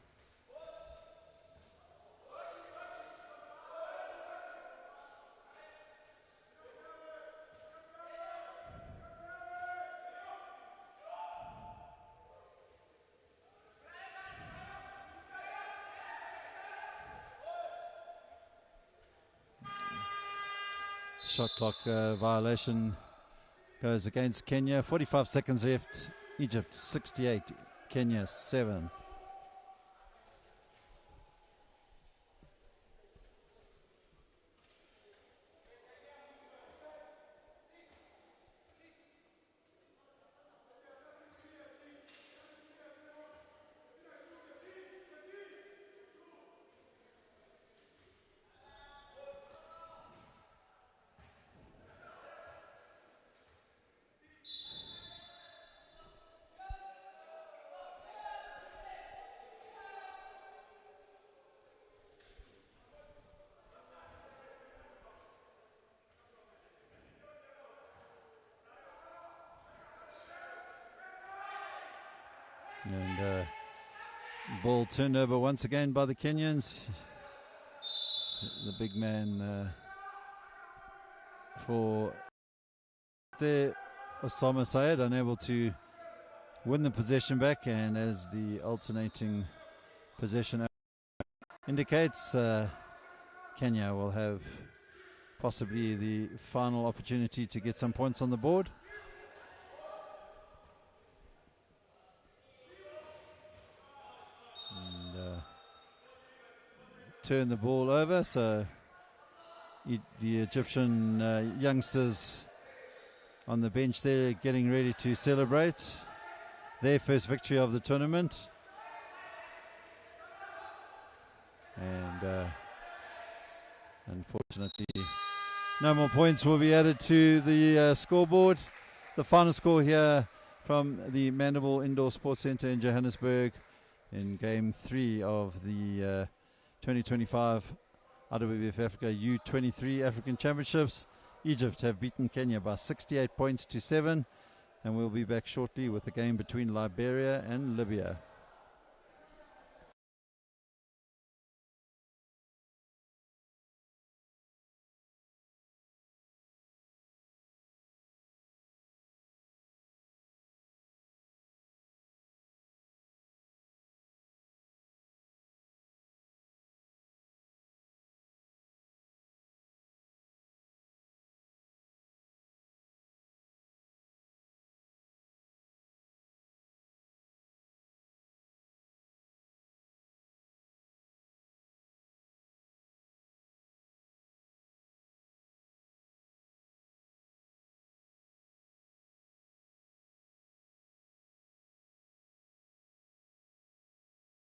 Shot clock violation goes against Kenya. 45 seconds left Egypt 68, Kenya 7. And ball turned over once again by the Kenyans. The big man for there, Osama Syed, unable to win the possession back, and as the alternating possession indicates, Kenya will have possibly the final opportunity to get some points on the board. And turn the ball over, so the Egyptian youngsters on the bench there getting ready to celebrate their first victory of the tournament. And unfortunately, no more points will be added to the scoreboard. The final score here from the Mandible Indoor Sports Centre in Johannesburg in Game 3 of the 2025 IWF Africa U23 African Championships. Egypt have beaten Kenya by 68 points to 7, and we'll be back shortly with the game between Liberia and Libya.